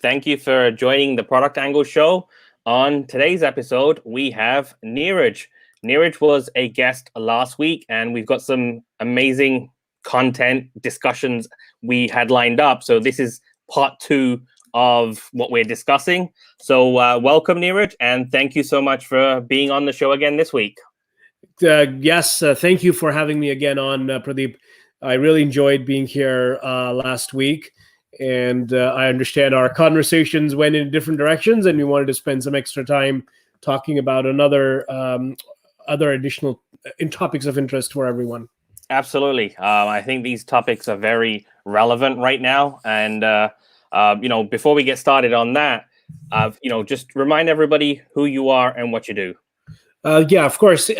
Thank you for joining the Product Angle Show. On today's episode, we have Neeraj. Neeraj was a guest last week, and we've got some amazing content discussions we had lined up. So this is part two of what we're discussing. So welcome, Neeraj, and thank you so much for being on the show again this week. Yes, thank you for having me again on, Pradeep. I really enjoyed being here last week, and I understand our conversations went in different directions, and we wanted to spend some extra time talking about other additional topics of interest for everyone. Absolutely. I think these topics are very relevant right now. And, before we get started on that, just remind everybody who you are and what you do. Yeah, of course.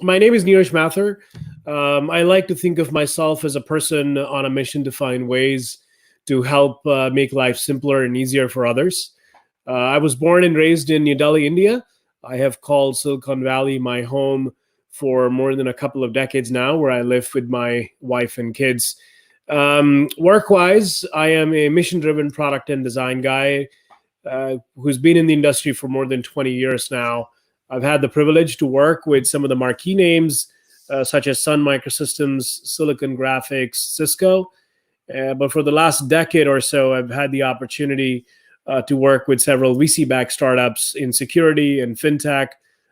My name is Neeraj Mathur. I like to think of myself as a person on a mission to find ways to help make life simpler and easier for others. I was born and raised in New Delhi, India. I have called Silicon Valley my home for more than a couple of decades now, where I live with my wife and kids. Work-wise, I am a mission-driven product and design guy who's been in the industry for more than 20 years now. I've had the privilege to work with some of the marquee names, such as Sun Microsystems, Silicon Graphics, Cisco. But for the last decade or so, I've had the opportunity to work with several VC-backed startups in security and fintech,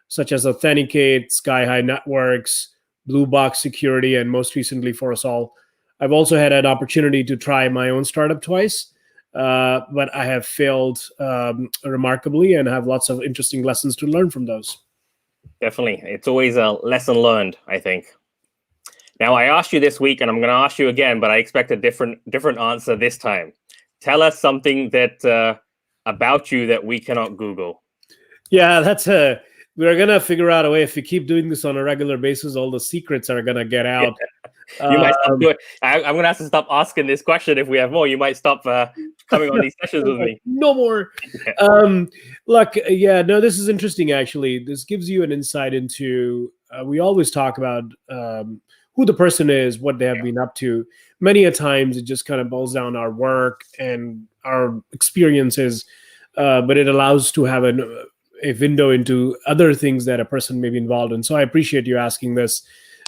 such as Authenticate, Sky High Networks, Blue Box Security, and most recently for us all. I've also had an opportunity to try my own startup twice, but I have failed remarkably and have lots of interesting lessons to learn from those. Definitely. It's always a lesson learned, I think. Now, I asked you this week, and I'm going to ask you again, but I expect a different answer this time. Tell us something that about you that we cannot Google. Yeah, we're going to figure out a way. If we keep doing this on a regular basis, all the secrets are going to get out. You might stop doing. I'm going to have to stop asking this question if we have more. You might stop coming on these sessions with me. No more. Look, this is interesting, actually. This gives you an insight into, we always talk about who the person is, what they have been up to. Many a times it just kind of boils down our work and our experiences, but it allows to have a window into other things that a person may be involved in. So I appreciate you asking this.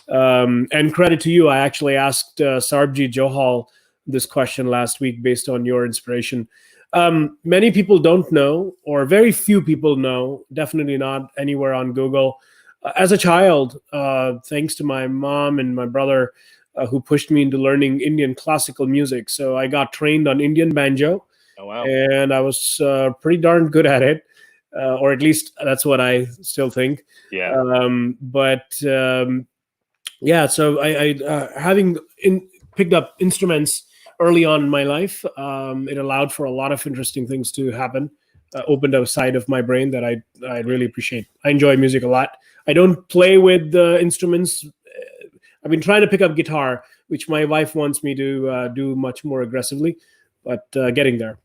And credit to you, I actually asked Sarbjeet Johal this question last week based on your inspiration. Many people don't know, or very few people know, definitely not anywhere on Google. As a child, thanks to my mom and my brother who pushed me into learning Indian classical music. So I got trained on Indian banjo. Oh, wow. And I was pretty darn good at it. Or at least that's what I still think. Yeah. So I having picked up instruments early on in my life, it allowed for a lot of interesting things to happen, opened a side of my brain that I really appreciate. I enjoy music a lot. I don't play with instruments. I've been trying to pick up guitar, which my wife wants me to do much more aggressively, but getting there.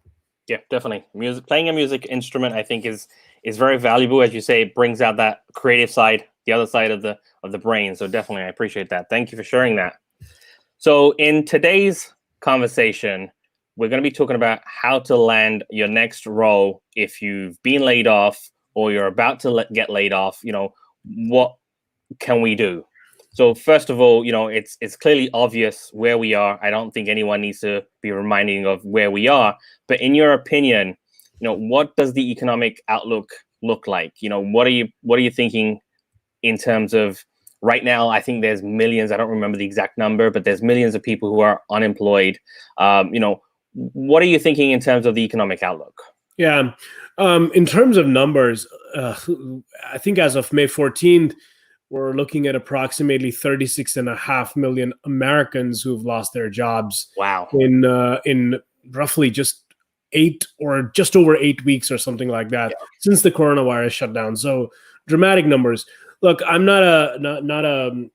Yeah, definitely. Playing a music instrument, I think, is very valuable. As you say, it brings out that creative side, the other side of the brain. So definitely, I appreciate that. Thank you for sharing that. So in today's conversation, we're going to be talking about how to land your next role if you've been laid off or you're about to get laid off. What can we do? So first of all, it's clearly obvious where we are. I don't think anyone needs to be reminding of where we are. But in your opinion, what does the economic outlook look like? What are you thinking in terms of right now? I think there's millions. I don't remember the exact number, but there's millions of people who are unemployed. What are you thinking in terms of the economic outlook? Yeah, in terms of numbers, I think as of May 14th, we're looking at approximately 36.5 million Americans who've lost their jobs. Wow. In roughly just just over 8 weeks or something like that, since the coronavirus shut down. So dramatic numbers. Look, I'm not a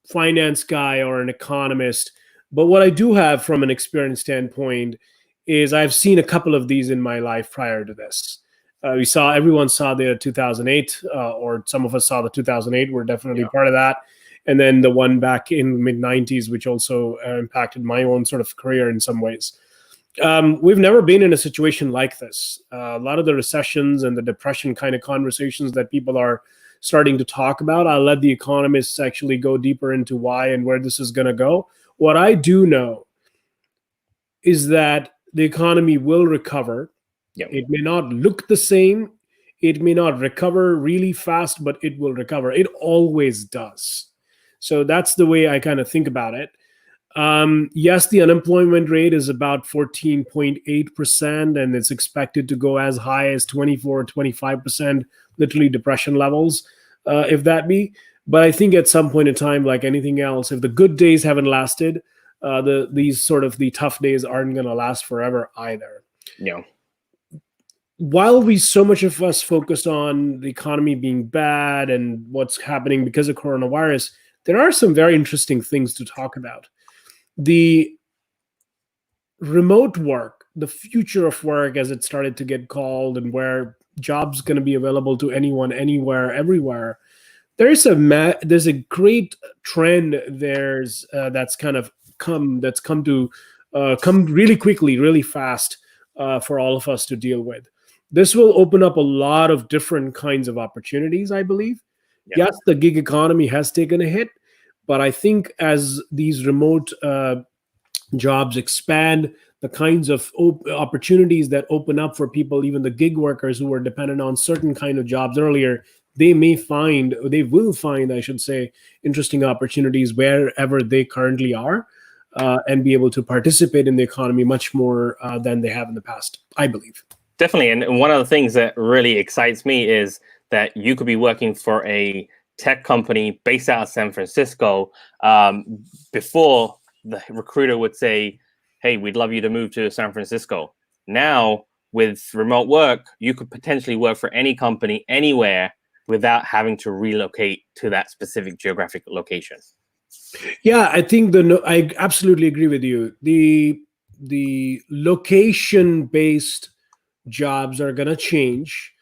finance guy or an economist, but what I do have from an experience standpoint is I've seen a couple of these in my life prior to this. Everyone saw the 2008, or some of us saw the 2008. We're definitely part of that. And then the one back in mid 90s, which also impacted my own sort of career in some ways. We've never been in a situation like this. A lot of the recessions and the depression kind of conversations that people are starting to talk about, I'll let the economists actually go deeper into why and where this is going to go. What I do know is that the economy will recover. Yep. It may not look the same. It may not recover really fast, but it will recover. It always does. So that's the way I kind of think about it. Yes, the unemployment rate is about 14.8%, and it's expected to go as high as 24, 25%, literally depression levels, if that be. But I think at some point in time, like anything else, if the good days haven't lasted, these sort of the tough days aren't going to last forever either. Yeah. While so much of us focused on the economy being bad and what's happening because of coronavirus, there are some very interesting things to talk about. The remote work, the future of work as it started to get called, and where jobs going to be available to anyone, anywhere, everywhere. There's a great trend that's come really quickly, really fast for all of us to deal with. This will open up a lot of different kinds of opportunities, I believe. Yeah. Yes, the gig economy has taken a hit, but I think as these remote jobs expand, the kinds of opportunities that open up for people, even the gig workers who were dependent on certain kind of jobs earlier, they will find, I should say, interesting opportunities wherever they currently are, and be able to participate in the economy much more than they have in the past, I believe. Definitely. And one of the things that really excites me is that you could be working for a tech company based out of San Francisco before the recruiter would say, hey, we'd love you to move to San Francisco. Now, with remote work, you could potentially work for any company anywhere without having to relocate to that specific geographic location. Yeah, I think I absolutely agree with you. The location-based jobs are going to change.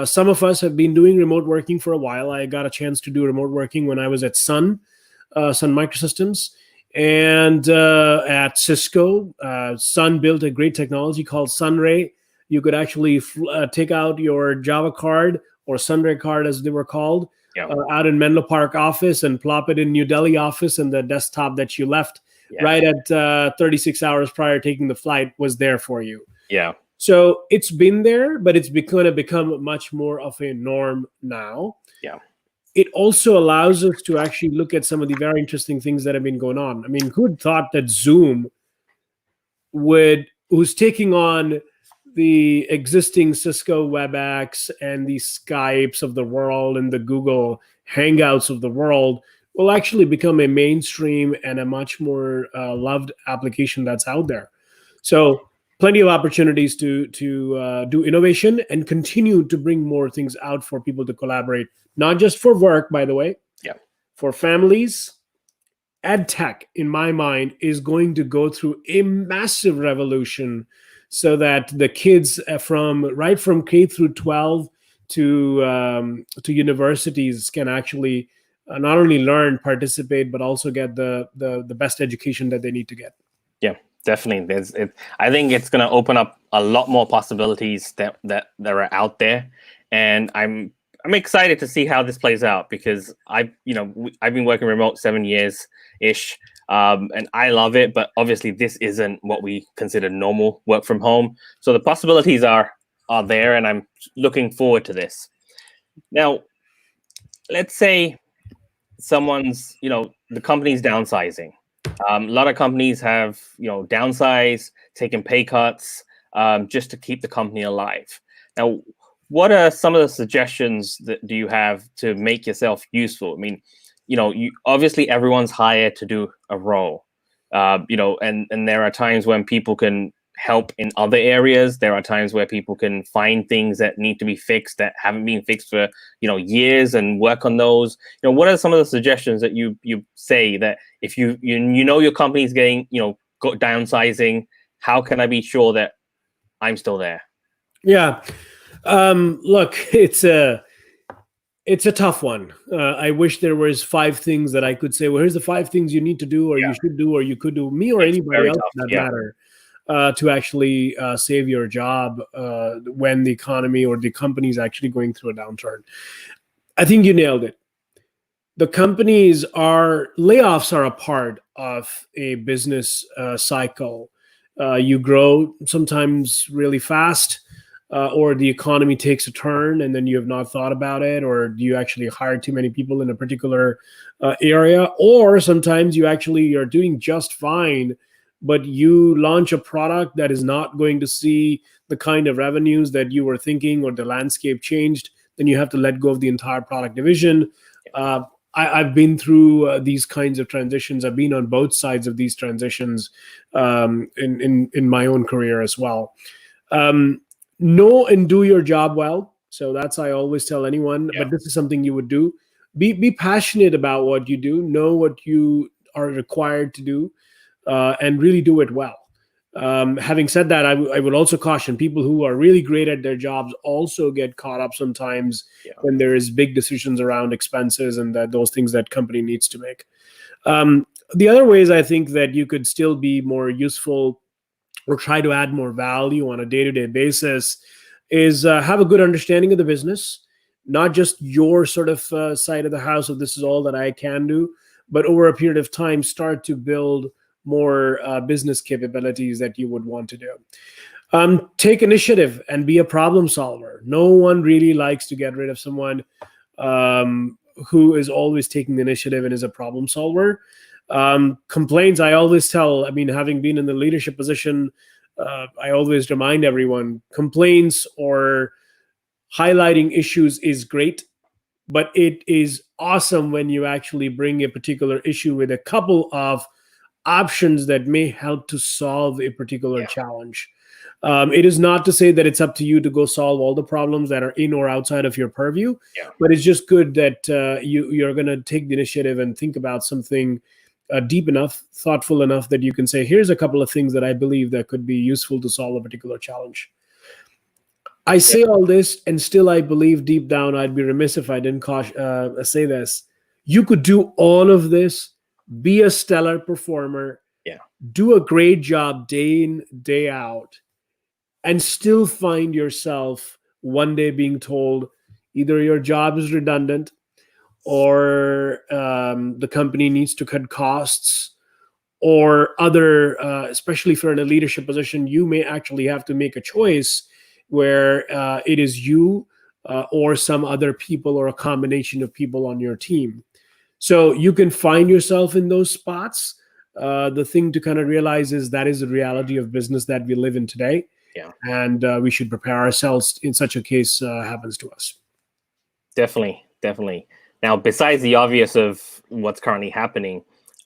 Some of us have been doing remote working for a while. I got a chance to do remote working when I was at Sun Microsystems, and at Cisco. Sun built a great technology called Sunray. You could actually take out your Java card, or Sunray card as they were called, out in Menlo Park office, and plop it in New Delhi office, and the desktop that you left right at 36 hours prior to taking the flight was there for you. Yeah. So it's been there, but it's going to become much more of a norm now. Yeah. It also allows us to actually look at some of the very interesting things that have been going on. I mean, who'd thought that Zoom who's taking on the existing Cisco WebEx and the Skypes of the world and the Google Hangouts of the world, will actually become a mainstream and a much more loved application that's out there. So plenty of opportunities to do innovation and continue to bring more things out for people to collaborate, not just for work, by the way. Yeah. For families. Ed tech, in my mind, is going to go through a massive revolution, so that the kids right from K through 12 to universities can actually not only learn, participate, but also get the best education that they need to get. Yeah, definitely. I think it's going to open up a lot more possibilities that are out there, and I'm excited to see how this plays out, because I've been working remote 7 years ish, and I love it. But obviously, this isn't what we consider normal work from home. So the possibilities are there, and I'm looking forward to this. Now, let's say someone's, the company's downsizing. A lot of companies have, downsized, taken pay cuts, just to keep the company alive. Now, what are some of the suggestions that do you have to make yourself useful? I mean, obviously everyone's hired to do a role, and there are times when people can help in other areas. There are times where people can find things that need to be fixed that haven't been fixed for, years, and work on those. What are some of the suggestions that you say that if you know your company's getting, downsizing, how can I be sure that I'm still there? Yeah. Look, it's a tough one. I wish there was 5 things that I could say, well, here's the 5 things you need to do, or you should do, or you could do, me or anybody else for that matter. to actually save your job when the economy or the company is actually going through a downturn. I think you nailed it. The layoffs are a part of a business cycle. You grow sometimes really fast, or the economy takes a turn and then you have not thought about it, or you actually hire too many people in a particular area, or sometimes you're doing just fine, but you launch a product that is not going to see the kind of revenues that you were thinking, or the landscape changed, then you have to let go of the entire product division. I've been through these kinds of transitions. I've been on both sides of these transitions in my own career as well. Know and do your job well. So that's I always tell anyone. Yeah. But this is something you would do. Be passionate about what you do. Know what you are required to do, and really do it well. Having said that, I would also caution people who are really great at their jobs also get caught up sometimes when there is big decisions around expenses and those things that company needs to make. The other ways I think that you could still be more useful or try to add more value on a day-to-day basis is have a good understanding of the business, not just your sort of side of the house of this is all that I can do, but over a period of time start to build more business capabilities that you would want to do. Take initiative and be a problem solver. No one really likes to get rid of someone who is always taking the initiative and is a problem solver. Complaints, I always tell, having been in the leadership position, I always remind everyone, complaints or highlighting issues is great, but it is awesome when you actually bring a particular issue with a couple of options that may help to solve a particular challenge. It is not to say that it's up to you to go solve all the problems that are in or outside of your purview, but it's just good that you're going to take the initiative and think about something deep enough, thoughtful enough that you can say, here's a couple of things that I believe that could be useful to solve a particular challenge. I say all this, and still I believe deep down, I'd be remiss if I didn't say this. You could do all of this, be a stellar performer, do a great job day in, day out, and still find yourself one day being told either your job is redundant or the company needs to cut costs, or other, especially if you're in a leadership position, you may actually have to make a choice where it is you or some other people or a combination of people on your team. So you can find yourself in those spots. The thing to kind of realize is that is the reality of business that we live in today. And we should prepare ourselves in such a case happens to us. Definitely. Now, besides the obvious of what's currently happening,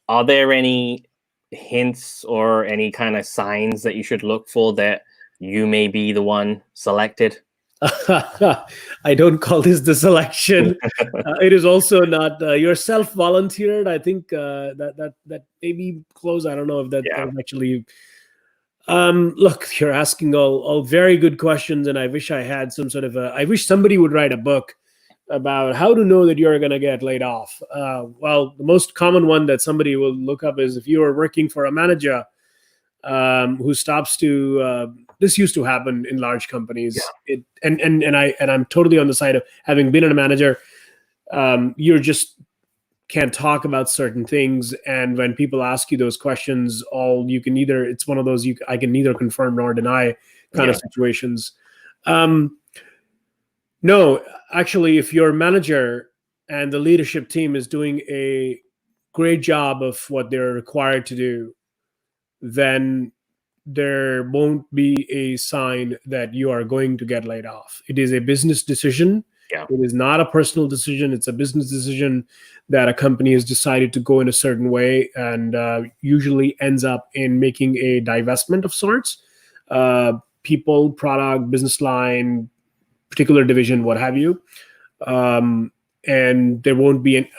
are there any hints or any kind of signs that you should look for that you may be the one selected? I don't call this the selection. It is also not you're self-volunteered. I think that may be close. I don't know if that actually. Look, you're asking all very good questions, and I wish I had some sort of I wish somebody would write a book about how to know that you're going to get laid off. Well, the most common one that somebody will look up is if you are working for a manager who stops to. This used to happen in large companies. I'm totally on the side of having been a manager. You just can't talk about certain things, and when people ask you those questions, it's one of those I can neither confirm nor deny kind of situations. No, actually, if your manager and the leadership team is doing a great job of what they're required to do, then there won't be a sign that you are going to get laid off. It is a business decision. It is not a personal decision. It's a business decision that a company has decided to go in a certain way, and usually ends up in making a divestment of sorts. People, product, business line, particular division, what have you. And there won't be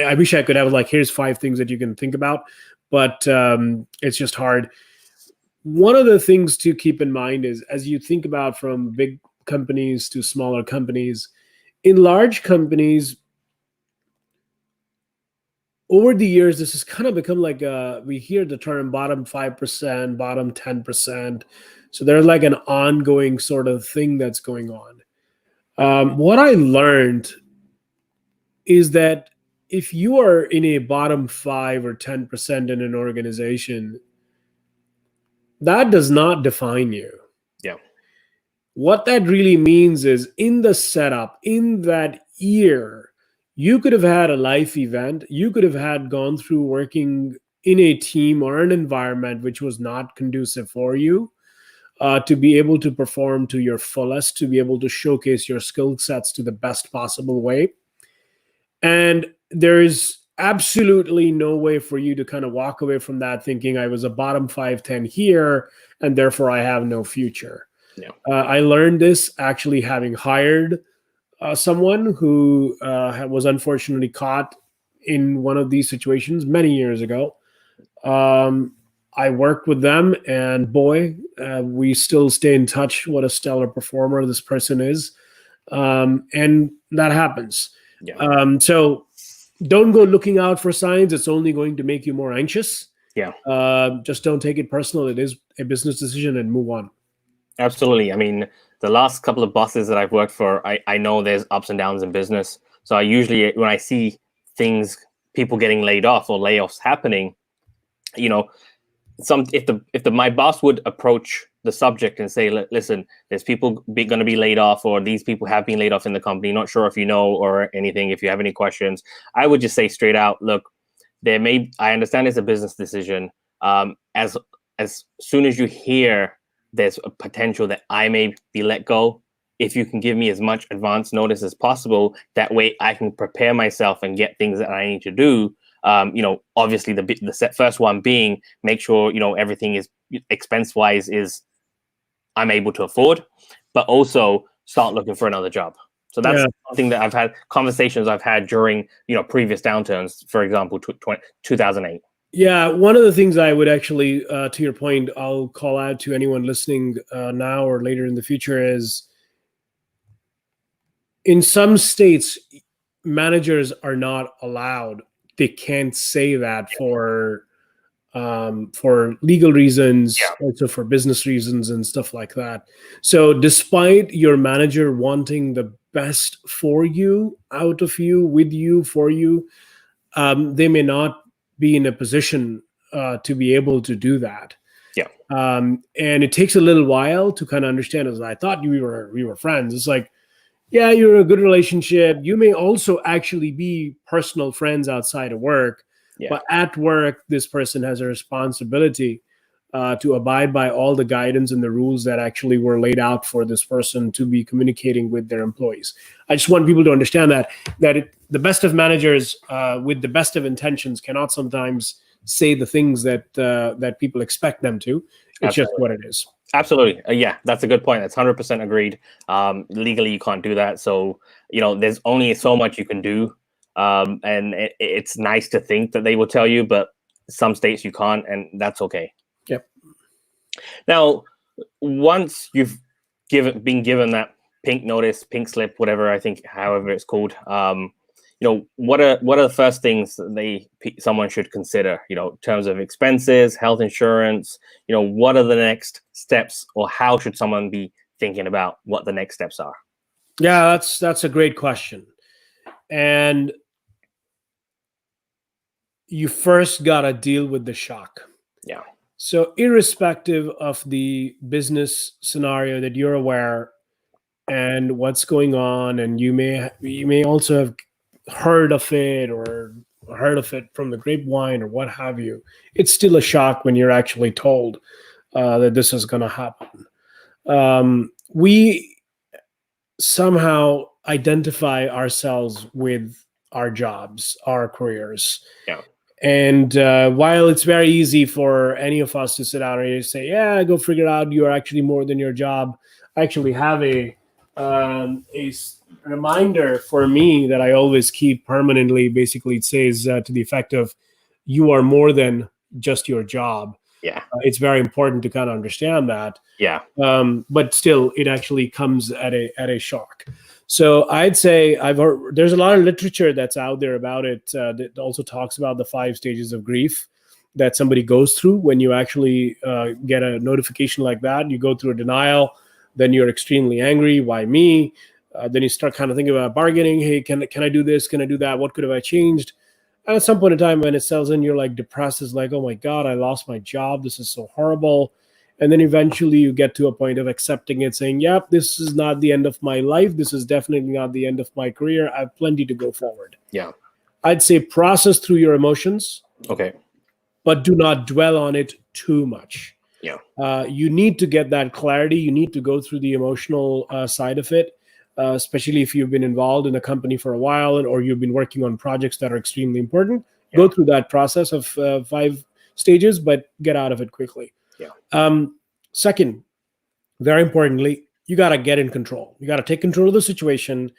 I wish I could have here's 5 things that you can think about, but it's just hard. One of the things to keep in mind is, as you think about from big companies to smaller companies, in large companies, over the years, this has kind of become like we hear the term bottom 5%, bottom 10%. So there's like an ongoing sort of thing that's going on. What I learned is that if you are in a bottom 5 or 10% in an organization, that does not define you. Yeah. What that really means is in the setup, in that year, you could have had a life event. You could have had gone through working in a team or an environment which was not conducive for you to be able to perform to your fullest, to be able to showcase your skill sets to the best possible way. And there's absolutely no way for you to kind of walk away from that thinking I was a bottom 5-10 here, and therefore I have no future. Yeah. I learned this actually having hired someone who was unfortunately caught in one of these situations many years ago. I worked with them, and boy, we still stay in touch. What a stellar performer this person is. And that happens. Yeah. So don't go looking out for signs. It's only going to make you more anxious. Yeah. Just don't take it personal. It is a business decision, and move on. Absolutely. I mean, the last couple of bosses that I've worked for, I know there's ups and downs in business. So I usually, when I see things, people getting laid off or layoffs happening, you know, if my boss would approach the subject and say, listen, there's people going to be laid off, or these people have been laid off in the company, not sure if you know or anything, if you have any questions, I would just say straight out, look, I understand it's a business decision. As soon as you hear there's a potential that I may be let go, if you can give me as much advance notice as possible, that way I can prepare myself and get things that I need to do. Obviously the first one being make sure, everything is expense-wise is I'm able to afford, but also start looking for another job. So that's something that conversations I've had during, previous downturns, for example, 2008. Yeah, one of the things I would actually, to your point, I'll call out to anyone listening now or later in the future is, in some states, managers are not allowed. They can't say that for legal reasons, also for business reasons and stuff like that. So despite your manager wanting the best for you, out of you, with you, for you, they may not be in a position to be able to do that. Yeah. And it takes a little while to kind of understand. As I thought we were friends. It's like, yeah, you're in a good relationship. You may also actually be personal friends outside of work. Yeah. But at work, this person has a responsibility to abide by all the guidance and the rules that actually were laid out for this person to be communicating with their employees. I just want people to understand that the best of managers with the best of intentions cannot sometimes say the things that people expect them to. It's Absolutely. Just what it is. Absolutely. Yeah, that's a good point. That's 100% agreed. Legally, you can't do that. So, there's only so much you can do. And it's nice to think that they will tell you, but some states you can't, and that's okay. Yep. Now, once you've been given that pink notice, pink slip, whatever, I think, however it's called, what are the first things that someone should consider, in terms of expenses, health insurance, what are the next steps, or how should someone be thinking about what the next steps are? Yeah, that's a great question. And you first got to deal with the shock. Yeah. So irrespective of the business scenario that you're aware and what's going on, and you may also have heard of it from the grapevine or what have you, it's still a shock when you're actually told that this is going to happen. We somehow identify ourselves with our jobs, our careers. Yeah. And while it's very easy for any of us to sit out and say, yeah, go figure it out, you're actually more than your job, I actually have a reminder for me that I always keep permanently. Basically, it says to the effect of, you are more than just your job. Yeah. It's very important to kind of understand that. Yeah. But still, it actually comes at a shock. So I'd say I've heard there's a lot of literature that's out there about it that also talks about the 5 stages of grief that somebody goes through when you actually get a notification like that. You go through a denial, then you're extremely angry. Why me? Then you start kind of thinking about bargaining. Hey, can I do this? Can I do that? What could have I changed? And at some point in time, when it settles in, you're like depressed. It's like, oh my God, I lost my job. This is so horrible. And then eventually you get to a point of accepting it, saying, yep, this is not the end of my life. This is definitely not the end of my career. I have plenty to go forward. Yeah. I'd say process through your emotions. Okay. But do not dwell on it too much. Yeah. You need to get that clarity. You need to go through the emotional side of it, especially if you've been involved in a company for a while or you've been working on projects that are extremely important. Yeah. Go through that process of 5 stages, but get out of it quickly. Yeah. Second, very importantly, you got to get in control. You got to take control of the situation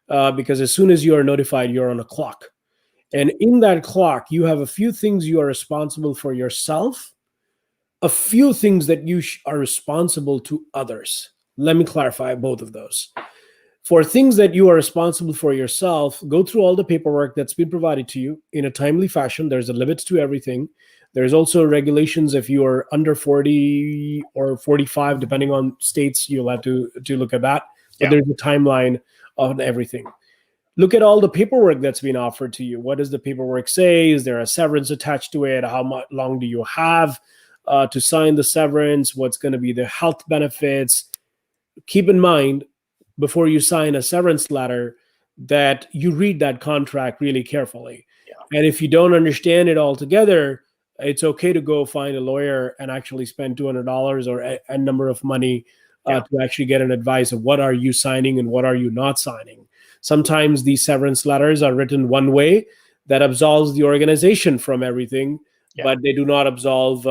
because as soon as you are notified, you're on a clock. And in that clock, you have a few things you are responsible for yourself, a few things that you are responsible to others. Let me clarify both of those. For things that you are responsible for yourself, go through all the paperwork that's been provided to you in a timely fashion. There's a limit to everything. There's also regulations if you are under 40 or 45, depending on states, you'll have to look at that. But there's a timeline on everything. Look at all the paperwork that's been offered to you. What does the paperwork say? Is there a severance attached to it? How long do you have to sign the severance? What's going to be the health benefits? Keep in mind, before you sign a severance letter, that you read that contract really carefully. Yeah. And if you don't understand it altogether, it's okay to go find a lawyer and actually spend $200 or a number of money to actually get an advice of what are you signing and what are you not signing. Sometimes these severance letters are written one way that absolves the organization from everything, but they do not absolve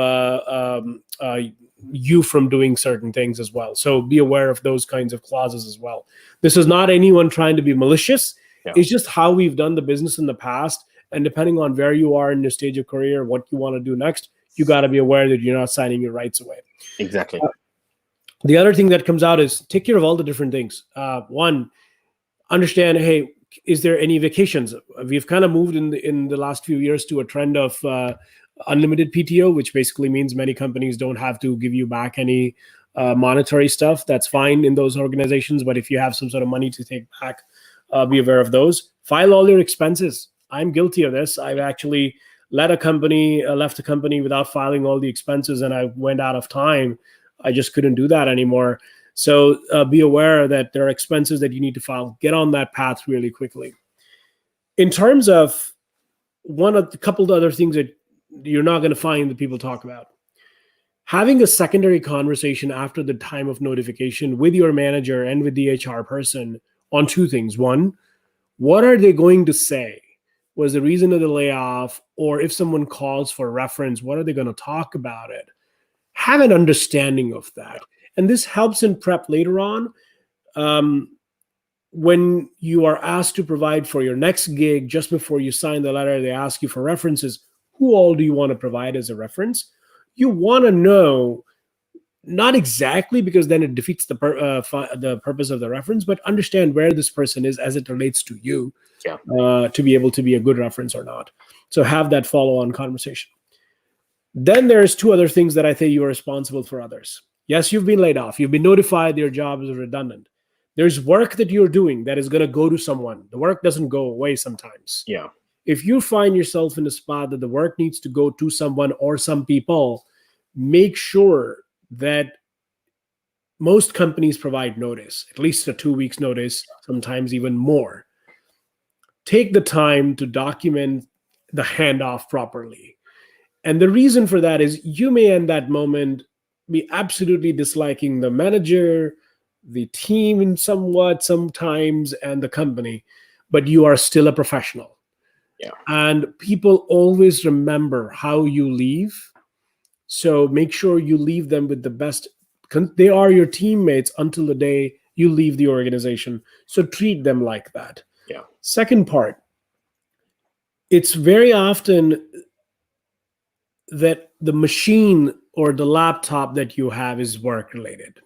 you from doing certain things as well. So be aware of those kinds of clauses as well. This is not anyone trying to be malicious. Yeah. It's just how we've done the business in the past. And depending on where you are in your stage of career, what you want to do next, you got to be aware that you're not signing your rights away. Exactly. The other thing that comes out is take care of all the different things. One, understand, hey, is there any vacations? We've kind of moved in the last few years to a trend of unlimited PTO, which basically means many companies don't have to give you back any monetary stuff. That's fine in those organizations. But if you have some sort of money to take back, be aware of those. File all your expenses. I'm guilty of this. I've actually left a company without filing all the expenses, and I went out of time. I just couldn't do that anymore. So be aware that there are expenses that you need to file. Get on that path really quickly. In terms of a couple of other things that you're not going to find that people talk about, having a secondary conversation after the time of notification with your manager and with the HR person on 2 things. One, what are they going to say? Was the reason of the layoff, or if someone calls for reference, what are they going to talk about it? Have an understanding of that. And this helps in prep later on. When you are asked to provide for your next gig, just before you sign the letter, they ask you for references. Who all do you want to provide as a reference? You want to know, not exactly because then it defeats the purpose of the reference, but understand where this person is as it relates to you to be able to be a good reference or not. So have that follow-on conversation. Then there's 2 other things that I think you are responsible for others. Yes, you've been laid off. You've been notified your job is redundant. There's work that you're doing that is going to go to someone. The work doesn't go away sometimes. Yeah. If you find yourself in a spot that the work needs to go to someone or some people, make sure that most companies provide notice, at least a 2 weeks notice, sometimes even more. Take the time to document the handoff properly. And the reason for that is you may in that moment be absolutely disliking the manager, the team in sometimes, and the company, but you are still a professional. Yeah. And people always remember how you leave. So make sure you leave them with the best. They are your teammates until the day you leave the organization. So treat them like that. Yeah. Second part, it's very often that the machine or the laptop that you have is work related.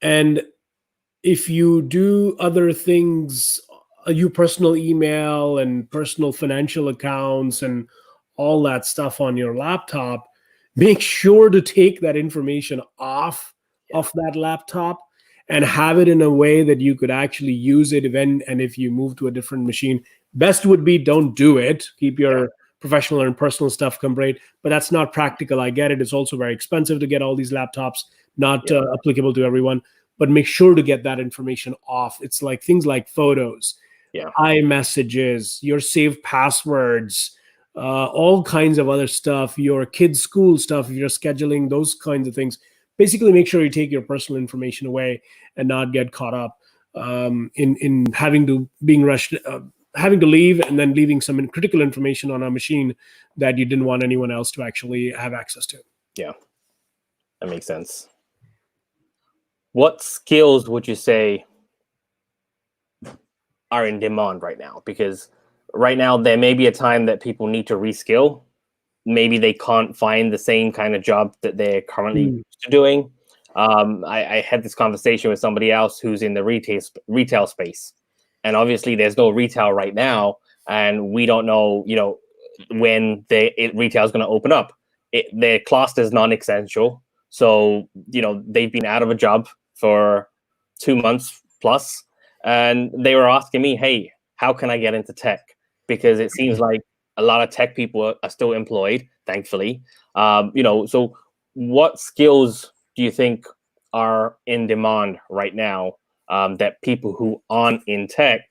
And if you do other things, your personal email and personal financial accounts and all that stuff on your laptop, make sure to take that information off of that laptop and have it in a way that you could actually use it when and if you move to a different machine. Best would be don't do it. Keep your professional and personal stuff separate, but that's not practical. I get it. It's also very expensive to get all these laptops, not applicable to everyone, but make sure to get that information off. It's like things like photos, iMessages, your saved passwords, all kinds of other stuff, your kids' school stuff, if you're scheduling, those kinds of things. Basically, make sure you take your personal information away and not get caught up in having to being rushed, having to leave and then leaving some critical information on a machine that you didn't want anyone else to actually have access to. Yeah, that makes sense. What skills would you say are in demand right now? Because right now there may be a time that people need to reskill. Maybe they can't find the same kind of job that they're currently used to doing. I had this conversation with somebody else who's in the retail space, and obviously there's no retail right now, and we don't know, when retail is going to open up. They're classed as non-essential, so they've been out of a job for 2 months plus, and they were asking me, "Hey, how can I get into tech?" Because it seems like a lot of tech people are still employed, thankfully. So what skills do you think are in demand right now that people who aren't in tech,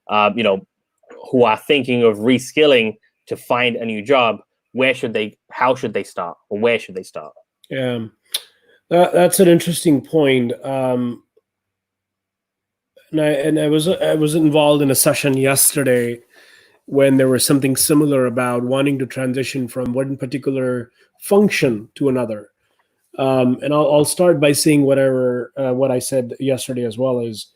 who are thinking of reskilling to find a new job, how should they start, or where should they start? Yeah, that's an interesting point. And I was involved in a session yesterday when there was something similar about wanting to transition from one particular function to another. And I'll start by saying what I said yesterday as well is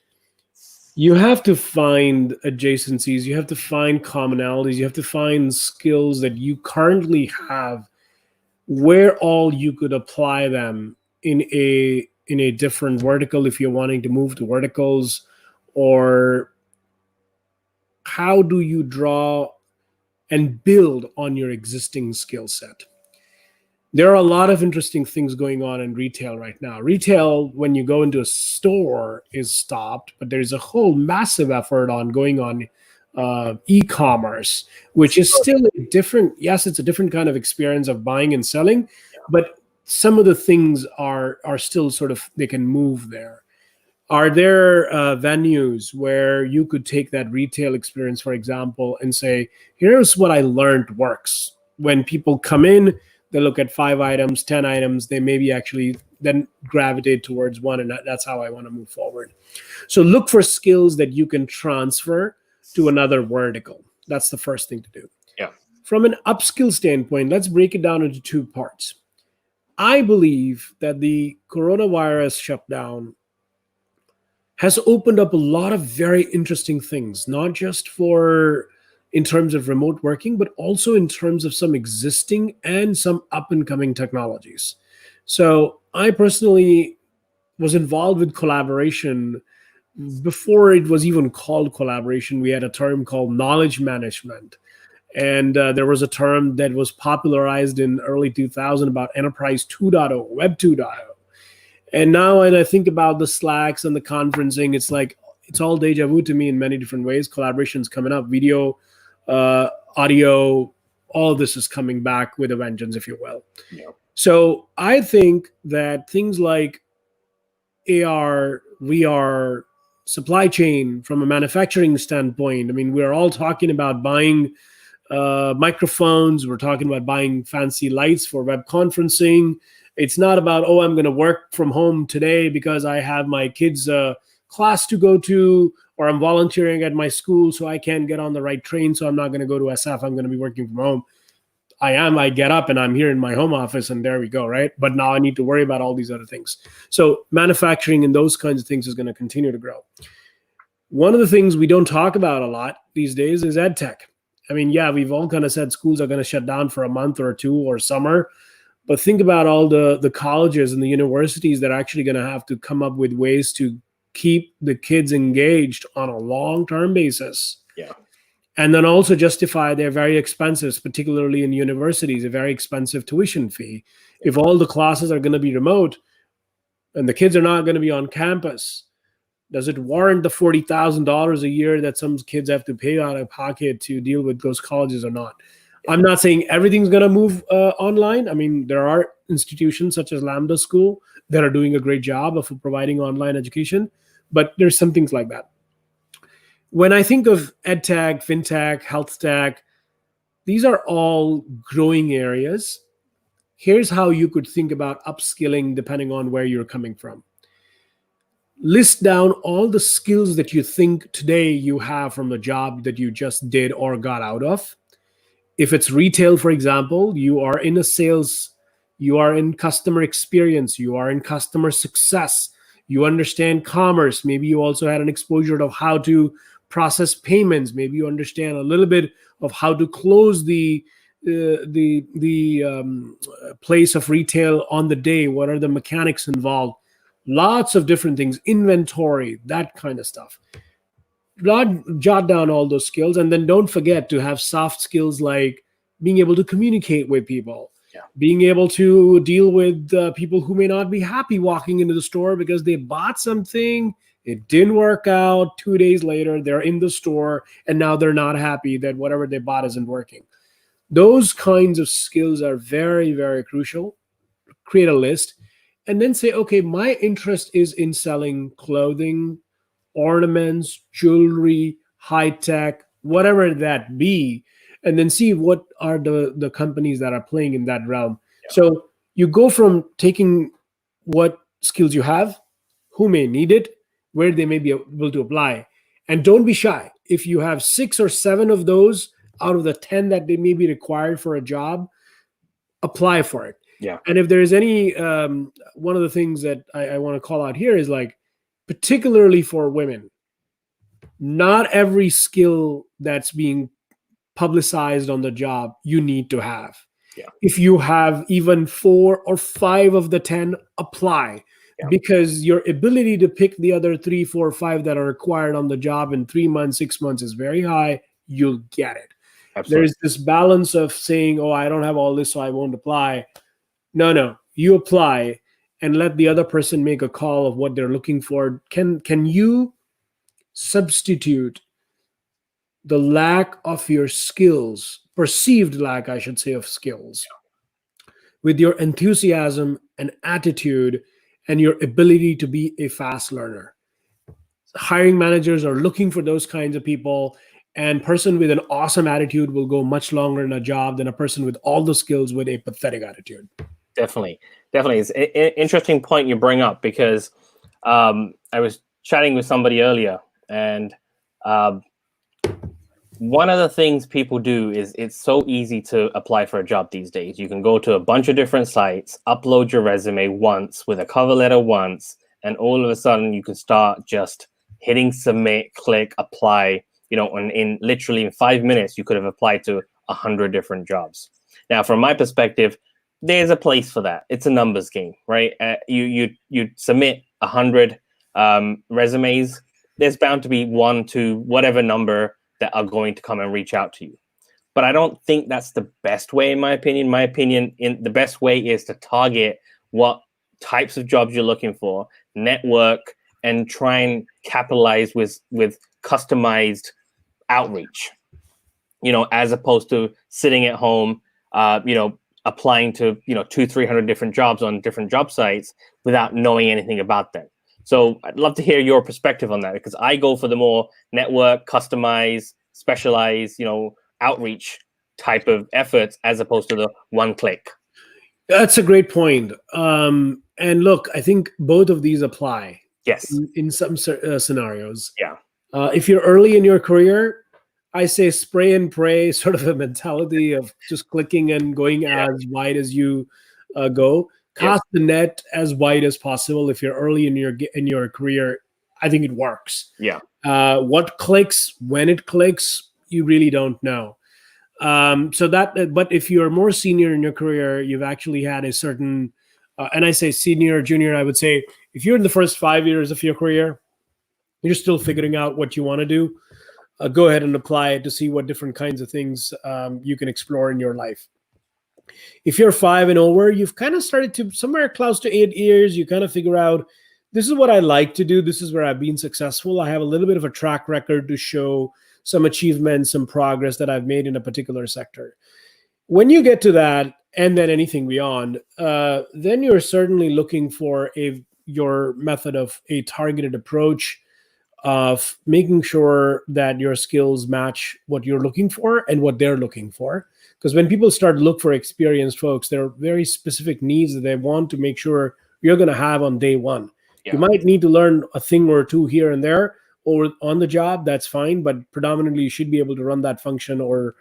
you have to find adjacencies, you have to find commonalities, you have to find skills that you currently have where all you could apply them in a different vertical if you're wanting to move to verticals, or how do you draw and build on your existing skill set. There are a lot of interesting things going on in retail right now. Retail, when you go into a store, is stopped, but there's a whole massive effort going on e-commerce, which is still a different, yes, it's a different kind of experience of buying and selling, but some of the things are still sort of, they can move there. Are there venues where you could take that retail experience, for example, and say, here's what I learned works. When people come in, they look at 5 items, 10 items, they maybe actually then gravitate towards one, and that's how I want to move forward. So look for skills that you can transfer to another vertical. That's the first thing to do. Yeah. From an upskill standpoint, let's break it down into 2 parts. I believe that the coronavirus shutdown has opened up a lot of very interesting things, not just in terms of remote working, but also in terms of some existing and some up and coming technologies. So I personally was involved with collaboration before it was even called collaboration. We had a term called knowledge management. And there was a term that was popularized in early 2000 about Enterprise 2.0, Web 2.0. And now when I think about the Slacks and the conferencing, it's like, it's all deja vu to me in many different ways. Collaboration's coming up, video, audio, all of this is coming back with a vengeance, if you will. Yeah. So I think that things like AR, VR, supply chain from a manufacturing standpoint, I mean, we're all talking about buying microphones. We're talking about buying fancy lights for web conferencing. It's not about, oh, I'm going to work from home today because I have my kids' class to go to, or I'm volunteering at my school so I can't get on the right train, so I'm not going to go to SF. I'm going to be working from home. I get up and I'm here in my home office, and there we go, right? But now I need to worry about all these other things. So manufacturing and those kinds of things is going to continue to grow. One of the things we don't talk about a lot these days is ed tech. I mean, yeah, we've all kind of said schools are going to shut down for a month or 2 or summer. But think about all the colleges and the universities that are actually going to have to come up with ways to keep the kids engaged on a long-term basis. Yeah. And then also justify their very expensive, particularly in universities, a very expensive tuition fee. If all the classes are going to be remote and the kids are not going to be on campus, does it warrant the $40,000 a year that some kids have to pay out of pocket to deal with those colleges or not? I'm not saying everything's going to move online. I mean, there are institutions such as Lambda School that are doing a great job of providing online education, but there's some things like that. When I think of EdTech, FinTech, Health Tech, these are all growing areas. Here's how you could think about upskilling depending on where you're coming from. List down all the skills that you think today you have from the job that you just did or got out of. If it's retail, for example, you are in a sales, you are in customer experience, you are in customer success, you understand commerce. Maybe you also had an exposure to how to process payments. Maybe you understand a little bit of how to close the place of retail on the day. What are the mechanics involved? Lots of different things, inventory, that kind of stuff. Jot down all those skills, and then don't forget to have soft skills like being able to communicate with people, being able to deal with people who may not be happy walking into the store because they bought something, it didn't work out. 2 days later, they're in the store, and now they're not happy that whatever they bought isn't working. Those kinds of skills are very, very crucial. Create a list, and then say, okay, my interest is in selling clothing, ornaments, jewelry, high tech, whatever that be, and then see what are the companies that are playing in that realm. So you go from taking what skills you have, who may need it, where they may be able to apply, and don't be shy. If you have 6 or 7 of those out of the 10 that they may be required for a job, apply for it. Yeah. And if there's any, one of the things that I want to call out here is like, particularly for women, not every skill that's being publicized on the job you need to have. Yeah. If you have even 4 or 5 of the 10, apply. Because your ability to pick the other 3, 4, 5 that are required on the job in 3 months, 6 months is very high. You'll get it. Absolutely. There's this balance of saying, oh, I don't have all this, so I won't apply. No, you apply and let the other person make a call of what they're looking for. Can you substitute the lack of your skills, perceived lack, I should say, of skills, with your enthusiasm and attitude and your ability to be a fast learner? Hiring managers are looking for those kinds of people, and person with an awesome attitude will go much longer in a job than a person with all the skills with a pathetic attitude. Definitely. It's an interesting point you bring up, because I was chatting with somebody earlier, and one of the things people do is it's so easy to apply for a job these days. You can go to a bunch of different sites, upload your resume once with a cover letter once, and all of a sudden you can start just hitting submit, click, apply. And in literally 5 minutes, you could have applied to 100 different jobs. Now, from my perspective, there's a place for that. It's a numbers game, right? You submit 100 resumes. There's bound to be 1 to whatever number that are going to come and reach out to you. But I don't think that's the best way, in my opinion. The best way is to target what types of jobs you're looking for, network, and try and capitalize with customized outreach, as opposed to sitting at home, applying to 200-300 different jobs on different job sites without knowing anything about them. So I'd love to hear your perspective on that, because I go for the more network, customize, specialize, outreach type of efforts, as opposed to the one click. That's a great point. And look, I think both of these apply. Yes. In some scenarios. Yeah. If you're early in your career, I say spray and pray, sort of a mentality of just clicking and going as wide as you go. Cast the net as wide as possible. If you're early in your career, I think it works. Yeah. What clicks, when it clicks, you really don't know. But if you're more senior in your career, you've actually had a certain, and I say senior, junior, I would say if you're in the first 5 years of your career, you're still figuring out what you want to do, go ahead and apply it to see what different kinds of things you can explore in your life. If you're 5 and over, you've kind of started to somewhere close to 8 years, you kind of figure out, this is what I like to do. This is where I've been successful. I have a little bit of a track record to show some achievements, some progress that I've made in a particular sector. When you get to that, and then anything beyond, then you're certainly looking for your method of a targeted approach of making sure that your skills match what you're looking for and what they're looking for. Because when people start to look for experienced folks, there are very specific needs that they want to make sure you're going to have on day one. Yeah. You might need to learn a thing or two here and there or on the job, that's fine, but predominantly you should be able to run that function or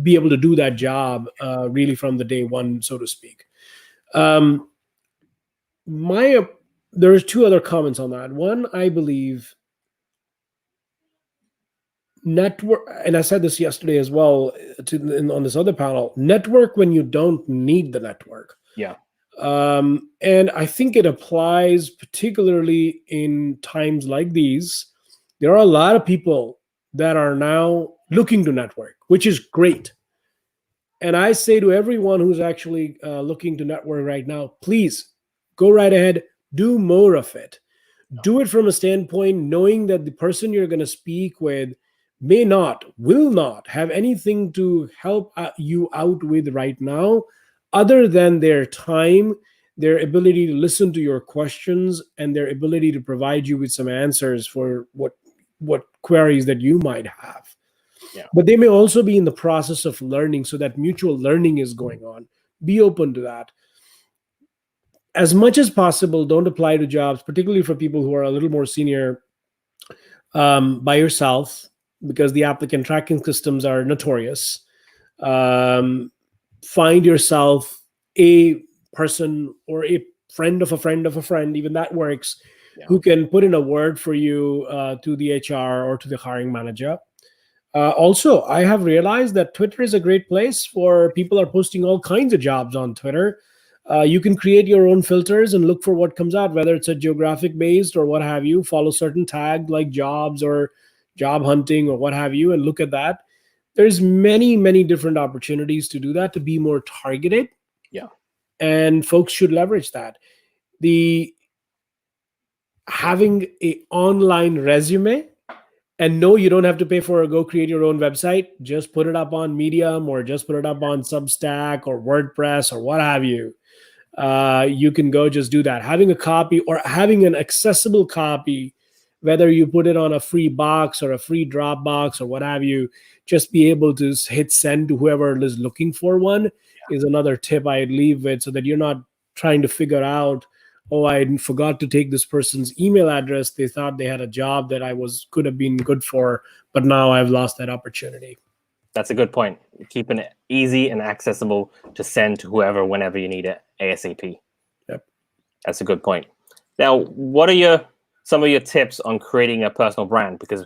be able to do that job really from the day one, so to speak. There's 2 other comments on that. One, I believe network, and I said this yesterday as well on this other panel, network when you don't need the network. Yeah. And I think it applies particularly in times like these. There are a lot of people that are now looking to network, which is great. And I say to everyone who's actually looking to network right now, please go right ahead, do more of it. Do it from a standpoint knowing that the person you're going to speak with will not have anything to help you out with right now, other than their time, their ability to listen to your questions, and their ability to provide you with some answers for what queries that you might have. Yeah. But they may also be in the process of learning, so that mutual learning is going on. Be open to that. As much as possible, don't apply to jobs, particularly for people who are a little more senior, by yourself, because the applicant tracking systems are notorious. Find yourself a person or a friend of a friend of a friend, even that works, who can put in a word for you to the HR or to the hiring manager. Also, I have realized that Twitter is a great place for people are posting all kinds of jobs on Twitter. You can create your own filters and look for what comes out, whether it's a geographic based or what have you. Follow certain tag like jobs or job hunting or what have you, and look at that. There's many, many different opportunities to do that, to be more targeted. Yeah. And folks should leverage that. Having a online resume, and no, you don't have to pay for or go create your own website. Just put it up on Medium or just put it up on Substack or WordPress or what have you. You can go just do that. Having a copy or having an accessible copy, whether you put it on a free box or a free Dropbox or what have you, just be able to hit send to whoever is looking for one is another tip I'd leave with, so that you're not trying to figure out, oh, I forgot to take this person's email address. They thought they had a job that I could have been good for, but now I've lost that opportunity. That's a good point. Keeping it easy and accessible to send to whoever, whenever you need it, ASAP. Yep. That's a good point. Now, what are some of your tips on creating a personal brand? Because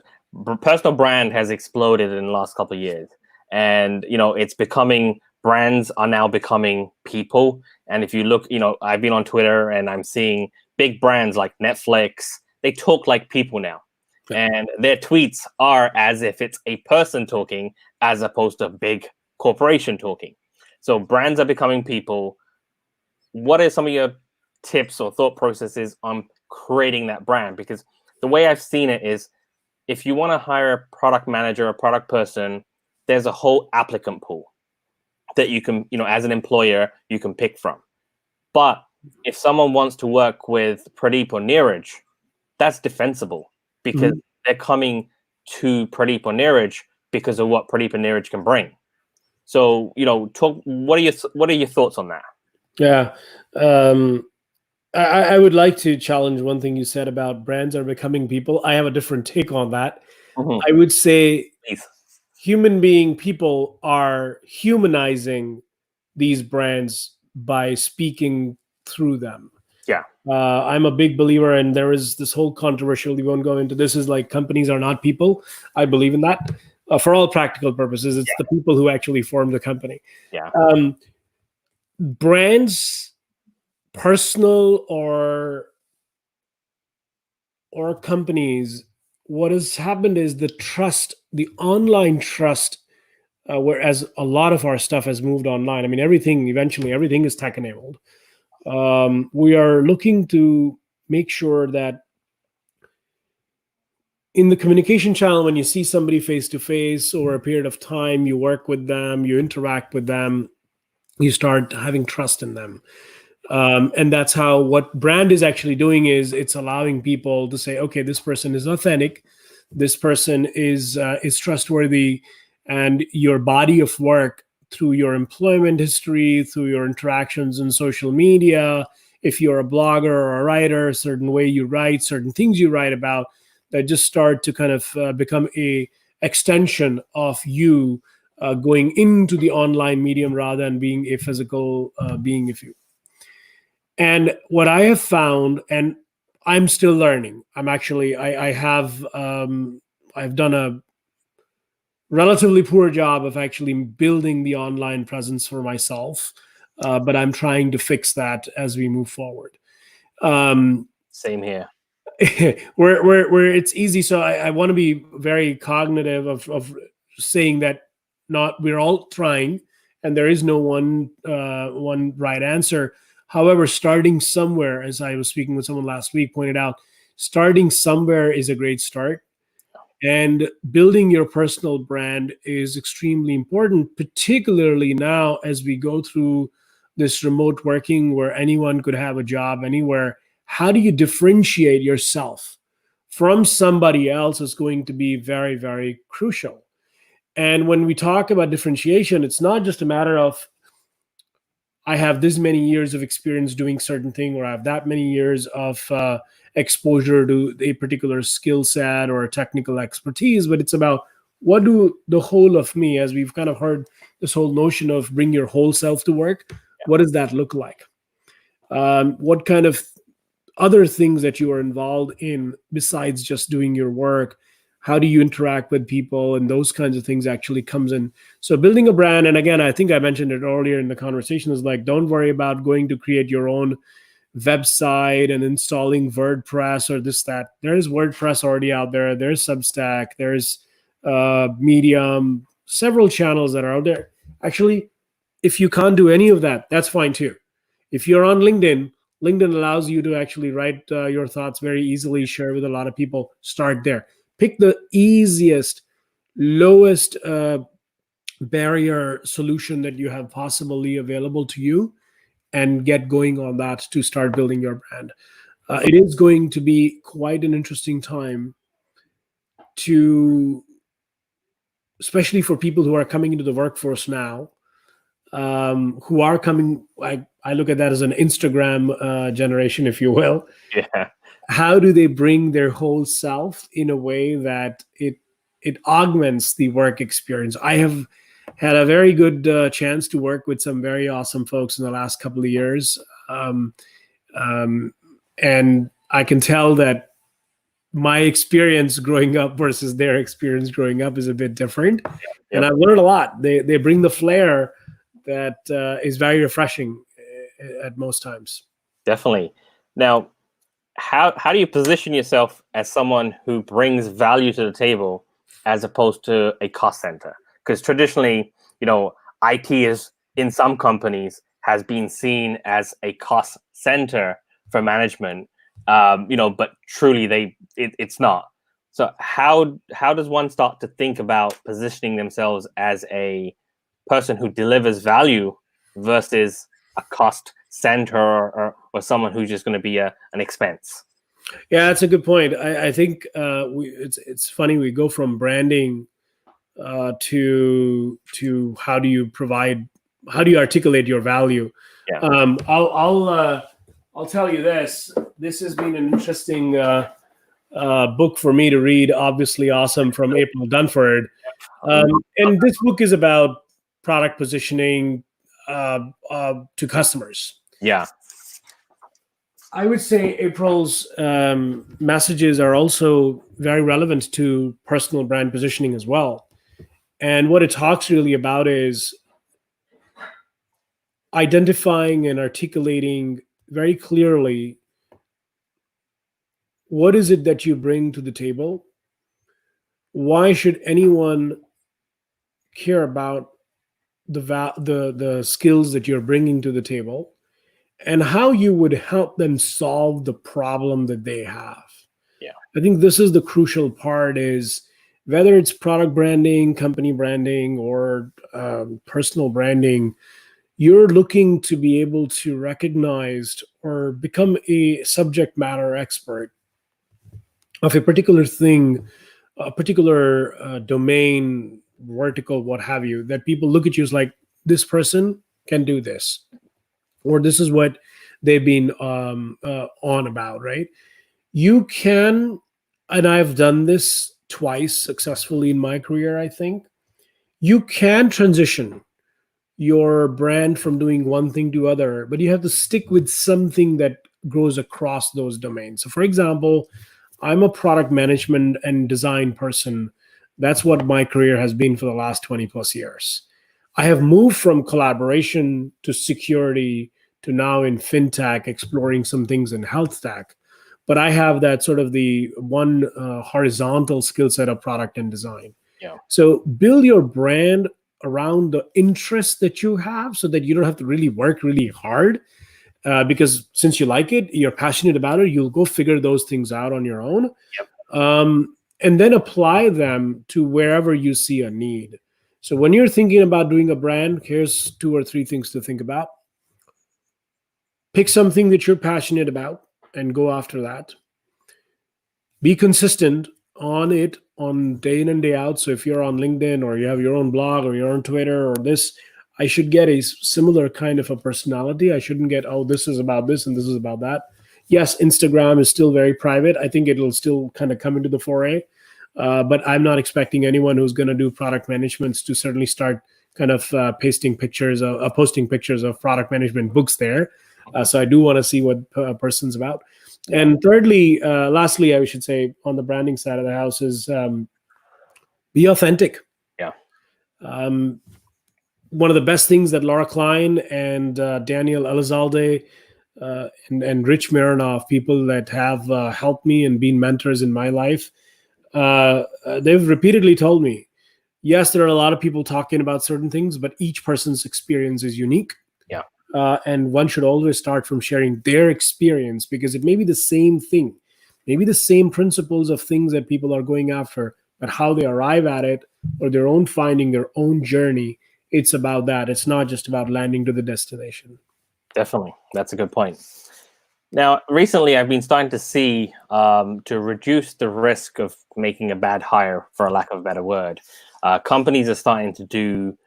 personal brand has exploded in the last couple of years, and brands are now becoming people. And if you look, I've been on Twitter and I'm seeing big brands like Netflix. They talk like people now. And their tweets are as if it's a person talking, as opposed to a big corporation talking. So brands are becoming people. What are some of your tips or thought processes on creating that brand? Because the way I've seen it is, if you want to hire a product manager, a product person, there's a whole applicant pool that you can, as an employer, you can pick from. But if someone wants to work with Pradeep or Neeraj, that's defensible, because they're coming to Pradeep or Neeraj because of what Pradeep and Neeraj can bring. So, what are your thoughts on that? Yeah. I would like to challenge one thing you said about brands are becoming people. I have a different take on that. I would say human being people are humanizing these brands by speaking through them. Yeah. I'm a big believer, and there is this whole controversial, we won't go into this, is like companies are not people. I believe in that. For all practical purposes, it's the people who actually form the company. Yeah. Brands, personal or or companies, what has happened is the online trust, whereas a lot of our stuff has moved online. I mean, eventually everything is tech enabled. We are looking to make sure that in the communication channel, when you see somebody face to face over a period of time, you work with them, you interact with them, you start having trust in them. And that's how what brand is actually doing is it's allowing people to say, okay, this person is authentic, this person is trustworthy, and your body of work through your employment history, through your interactions in social media, if you're a blogger or a writer, a certain way you write, certain things you write about, that just start to kind of become a extension of you going into the online medium rather than being a physical being, if you. And what I have found, and I'm still learning. I have I've done a relatively poor job of actually building the online presence for myself, but I'm trying to fix that as we move forward. Same here. where it's easy. So I want to be very cognitive of saying that not we're all trying, and there is no one right answer. However, starting somewhere, as I was speaking with someone last week, pointed out, starting somewhere is a great start. And building your personal brand is extremely important, particularly now as we go through this remote working where anyone could have a job anywhere. How do you differentiate yourself from somebody else is going to be very, very crucial. And when we talk about differentiation, it's not just a matter of I have this many years of experience doing certain thing, or I have that many years of exposure to a particular skill set or technical expertise, but it's about what do the whole of me, as we've kind of heard this whole notion of bring your whole self to work. What does that look like? What kind of other things that you are involved in besides just doing your work? How do you interact with people? And those kinds of things actually comes in. So building a brand, and again, I think I mentioned it earlier in the conversation, is like, don't worry about going to create your own website and installing WordPress or this, that. There's WordPress already out there. There's Substack. There's Medium, several channels that are out there. Actually, if you can't do any of that, that's fine too. If you're on LinkedIn, LinkedIn allows you to actually write your thoughts very easily, share with a lot of people. Start there. Pick the easiest, lowest barrier solution that you have possibly available to you, and get going on that to start building your brand. It is going to be quite an interesting time to, especially for people who are coming into the workforce now, who are coming, I look at that as an Instagram generation, if you will. Yeah. How do they bring their whole self in a way that it augments the work experience? I have had a very good chance to work with some very awesome folks in the last couple of years, and I can tell that my experience growing up versus their experience growing up is a bit different. Yep. And I've learned a lot. They bring the flair that is very refreshing at most times. Definitely. Now, how do you position yourself as someone who brings value to the table as opposed to a cost center? Because traditionally, IT is in some companies has been seen as a cost center for management, but truly it's not. So how does one start to think about positioning themselves as a person who delivers value versus a cost center or someone who's just going to be an expense? Yeah, that's a good point. I think it's funny, we go from branding to how do you articulate your value. Yeah. I'll tell you this. This has been an interesting book for me to read. Obviously, awesome, from April Dunford, and this book is about product positioning to customers. Yeah. I would say April's messages are also very relevant to personal brand positioning as well. And what it talks really about is identifying and articulating very clearly what is it that you bring to the table? Why should anyone care about the skills that you're bringing to the table, and how you would help them solve the problem that they have? Yeah. I think this is the crucial part, is whether it's product branding, company branding, or personal branding, you're looking to be able to recognize or become a subject matter expert of a particular thing, a particular domain, vertical, what have you, that people look at you as like, this person can do this, or this is what they've been on about, right? You can, and I've done this twice successfully in my career, I think, you can transition your brand from doing one thing to other, but you have to stick with something that grows across those domains. So for example, I'm a product management and design person. That's what my career has been for the last 20 plus years. I have moved from collaboration to security to now in fintech, exploring some things in health tech. But I have that sort of the one horizontal skill set of product and design. Yeah. So build your brand around the interests that you have, so that you don't have to really work really hard, because since you like it, you're passionate about it, you'll go figure those things out on your own. Yep. And then apply them to wherever you see a need. So when you're thinking about doing a brand, here's 2 or 3 things to think about. Pick something that you're passionate about and go after that. Be consistent on it, on day in and day out. So if you're on LinkedIn, or you have your own blog, or you're on Twitter, or this, I should get a similar kind of a personality. I shouldn't get, oh, this is about this and this is about that. Yes, Instagram is still very private. I think it'll still kind of come into the foray. But I'm not expecting anyone who's going to do product management to certainly start kind of posting pictures of product management books there. So I do want to see what a person's about. And thirdly, lastly, I should say, on the branding side of the house is be authentic. Yeah. One of the best things that Laura Klein and Daniel Elizalde and Rich Mironov, people that have helped me and been mentors in my life, they've repeatedly told me, yes, there are a lot of people talking about certain things, but each person's experience is unique. Yeah. And one should always start from sharing their experience, because it may be the same thing, maybe the same principles of things that people are going after, but how they arrive at it, or their own finding, their own journey, it's about that. It's not just about landing to the destination. Definitely. That's a good point. Now, recently, I've been starting to see, to reduce the risk of making a bad hire, for a lack of a better word, companies are starting to do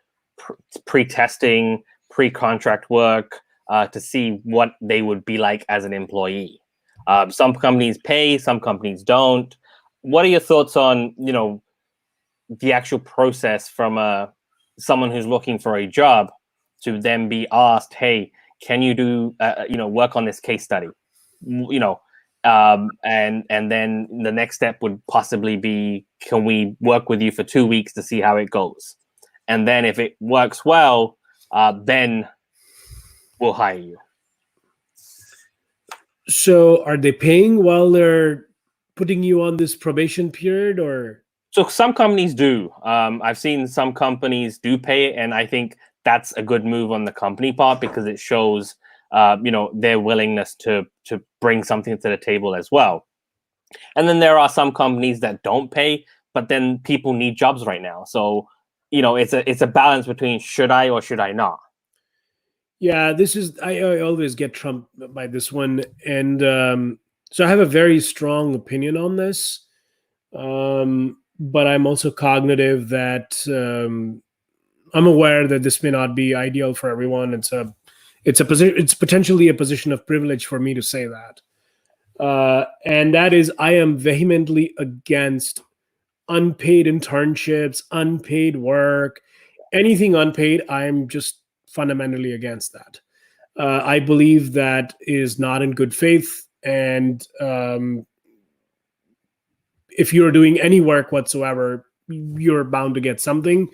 pre-testing, pre-contract work to see what they would be like as an employee. Some companies pay, some companies don't. What are your thoughts on, the actual process from someone who's looking for a job to then be asked, hey, can you do, work on this case study? And then the next step would possibly be, can we work with you for 2 weeks to see how it goes? And then if it works well, then we'll hire you. So are they paying while they're putting you on this probation period, or? So some companies do. I've seen some companies do pay it, and I think that's a good move on the company part, because it shows, their willingness to bring something to the table as well. And then there are some companies that don't pay, but then people need jobs right now. So, it's a balance between should I or should I not. Yeah, this is, I always get trumped by this one. And so I have a very strong opinion on this. But I'm also cognitive that I'm aware that this may not be ideal for everyone. It's potentially a position of privilege for me to say that. And that is, I am vehemently against unpaid internships, unpaid work, anything unpaid. I'm just fundamentally against that. I believe that is not in good faith. And if you're doing any work whatsoever, you're bound to get something.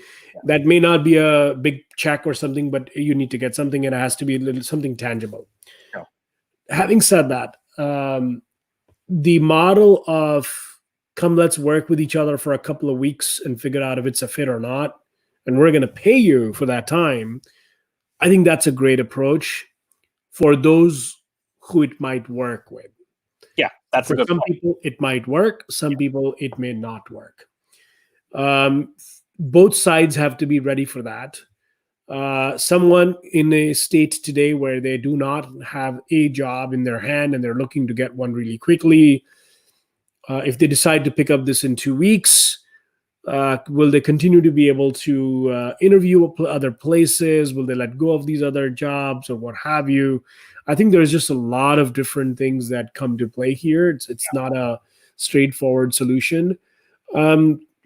That may not be a big check or something, but you need to get something, and it has to be something tangible. Yeah. Having said that, the model of come, let's work with each other for a couple of weeks and figure out if it's a fit or not, and we're going to pay you for that time. I think that's a great approach for those who it might work with. Yeah, that's For a good some point. people, it might work. Some people, it may not work. Both sides have to be ready for that. Someone in a state today where they do not have a job in their hand and they're looking to get one really quickly, if they decide to pick up this in 2 weeks, will they continue to be able to interview other places? Will they let go of these other jobs or what have you? I think there's just a lot of different things that come to play here. It's not a straightforward solution.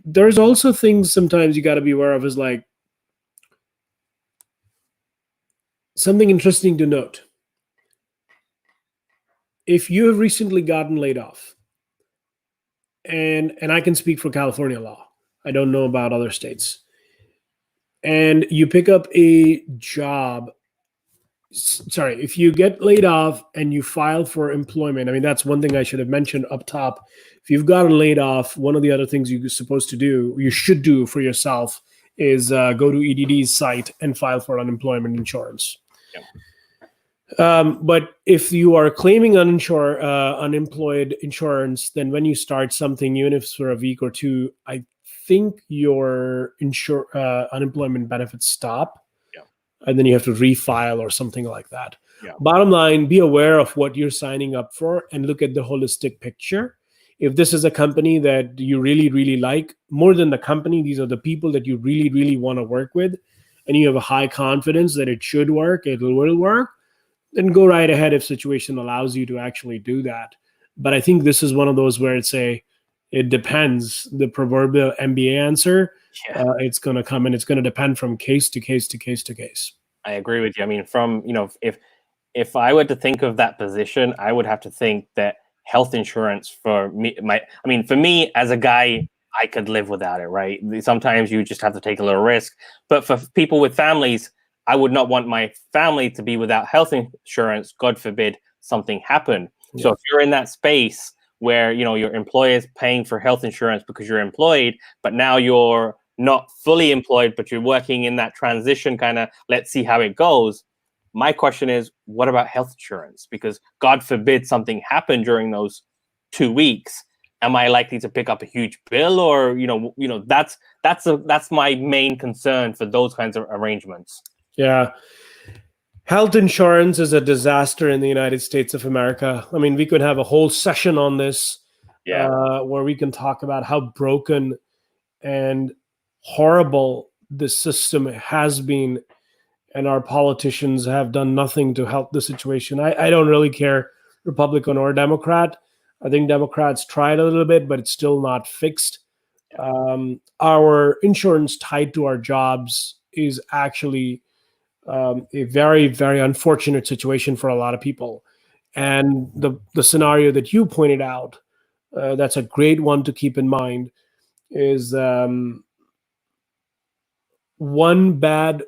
There's also things sometimes you got to be aware of, is like something interesting to note. If you have recently gotten laid off, and I can speak for California law, I don't know about other states, and you pick up a job, sorry, if you get laid off and you file for employment, I mean, that's one thing I should have mentioned up top. If you've gotten laid off, one of the other things you're supposed to do, you should do for yourself, is go to EDD's site and file for unemployment insurance. But if you are claiming unemployed insurance, then when you start something, even if it's for a week or two, I think your unemployment benefits stop. Yeah. And then you have to refile or something like that. Yeah. Bottom line, be aware of what you're signing up for and look at the holistic picture. If this is a company that you really, really like, more than the company, these are the people that you really, really want to work with, and you have a high confidence that it should work, it will work, then go right ahead if situation allows you to actually do that. But I think this is one of those where it depends, the proverbial MBA answer. Yeah. It's going to come and it's going to depend from case to case to case to case. I agree with you. I mean, if I were to think of that position, I would have to think that health insurance for me as a guy, I could live without it, right? Sometimes you just have to take a little risk. But for people with families, I would not want my family to be without health insurance. God forbid something happened. Yeah. So if you're in that space where, your employer is paying for health insurance because you're employed, but now you're not fully employed, but you're working in that transition kind of, let's see how it goes. My question is, what about health insurance? Because God forbid something happened during those 2 weeks. Am I likely to pick up a huge bill? Or, that's my main concern for those kinds of arrangements. Yeah. Health insurance is a disaster in the United States of America. I mean, we could have a whole session on this, where we can talk about how broken and horrible this system has been, and our politicians have done nothing to help the situation. I don't really care, Republican or Democrat. I think Democrats tried a little bit, but it's still not fixed. Our insurance tied to our jobs is actually a very, very unfortunate situation for a lot of people. And the scenario that you pointed out, that's a great one to keep in mind, is one bad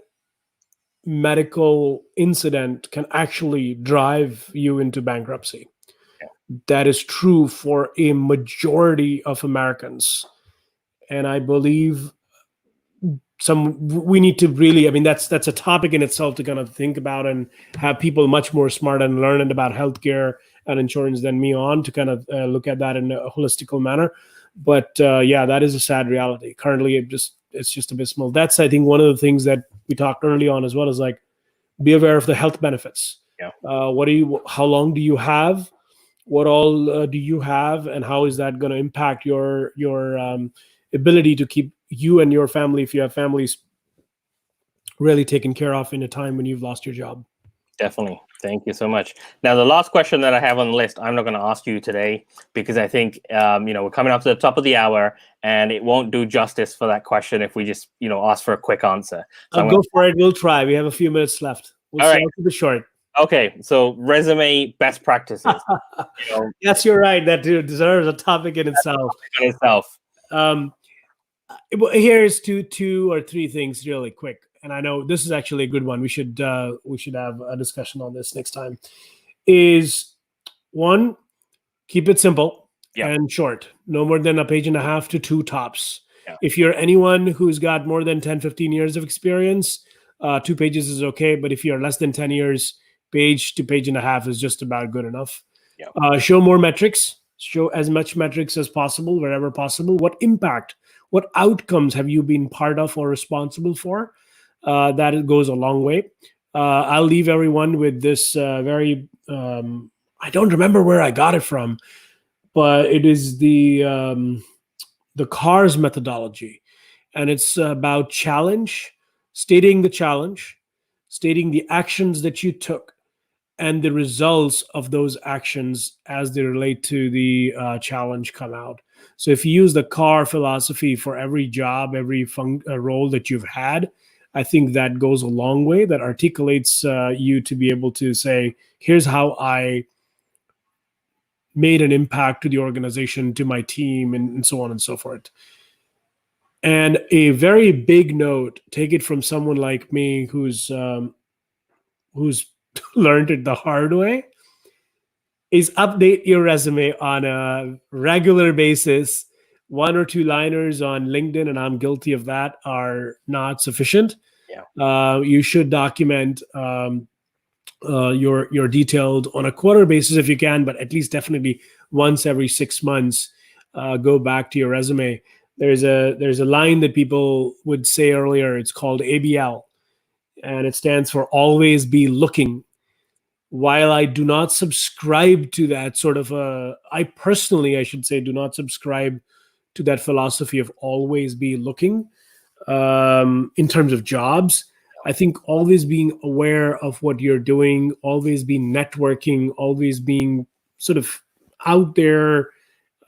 medical incident can actually drive you into bankruptcy. Yeah. That is true for a majority of Americans. And I believe we need to really, I mean, that's a topic in itself to kind of think about and have people much more smart and learned about healthcare and insurance than me on to kind of look at that in a holistical manner. But that is a sad reality. Currently, it's just abysmal. That's, I think, one of the things that we talked early on as well, is like, be aware of the health benefits. Yeah. How long do you have? What all do you have? And how is that going to impact your ability to keep you and your family, if you have families, really taken care of in a time when you've lost your job? Definitely. Thank you so much. Now, the last question that I have on the list, I'm not going to ask you today, because I think, we're coming up to the top of the hour, and it won't do justice for that question if we just, ask for a quick answer. So I'll go for it. We'll try. We have a few minutes left. We'll all right. keep it short. Okay. So resume best practices. Yes, you're right. That deserves a topic in itself. Here's two or three things really quick. And I know this is actually a good one. We should have a discussion on this next time. Is one, Keep it simple Yeah. and short. No more than a page and a half to 2 tops. Yeah. If you're anyone who's got more than 10, 15 years of experience, 2 pages is okay. But if you're less than 10 years, page to page and a half is just about good enough. Yeah. Show more metrics. Show as much metrics as possible, wherever possible. What impact, what outcomes have you been part of or responsible for? That goes a long way. I'll leave everyone with this very, I don't remember where I got it from, but it is the CARS methodology. And it's about challenge, stating the challenge, stating the actions that you took, and the results of those actions as they relate to the challenge come out. So if you use the CAR philosophy for every job, every role that you've had, I think that goes a long way. That articulates you to be able to say, here's how I made an impact to the organization, to my team, and so on and so forth. And a very big note, take it from someone like me who's learned it the hard way, is update your resume on a regular basis. 1 or 2 liners on LinkedIn, and I'm guilty of that, are not sufficient. Yeah. You should document your detailed on a quarter basis if you can, but at least definitely once every 6 months, go back to your resume. There's a line that people would say earlier. It's called ABL, and it stands for always be looking. While I do not subscribe to that sort of I personally, I should say, do not subscribe to that philosophy of always be looking in terms of jobs. I think always being aware of what you're doing, always being networking, always being sort of out there,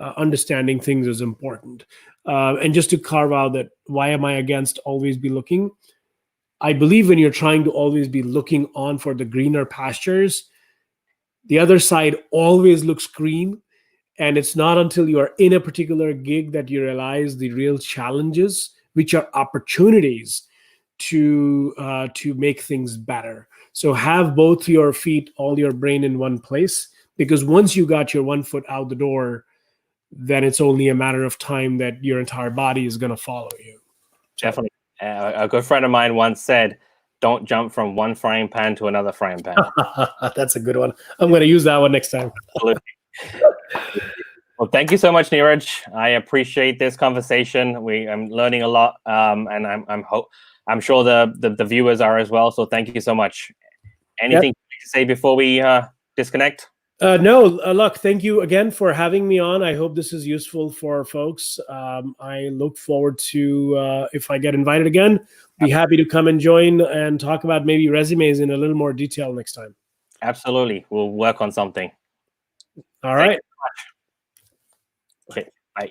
understanding things is important. And just to carve out that, why am I against always be looking? I believe when you're trying to always be looking on for the greener pastures, the other side always looks green. And it's not until you are in a particular gig that you realize the real challenges, which are opportunities to make things better. So have both your feet, all your brain in one place, because once you got your 1 foot out the door, then it's only a matter of time that your entire body is going to follow you. Definitely. A good friend of mine once said, don't jump from one frying pan to another frying pan. That's a good one. I'm going to use that one next time. Absolutely. Well, thank you so much, Neeraj. I appreciate this conversation. I'm learning a lot, and I'm sure the viewers are as well. So thank you so much. Anything to say before we disconnect? No, look, thank you again for having me on. I hope this is useful for folks. I look forward to, if I get invited again, be happy to come and join and talk about maybe resumes in a little more detail next time. Absolutely. We'll work on something. All right. Okay, bye.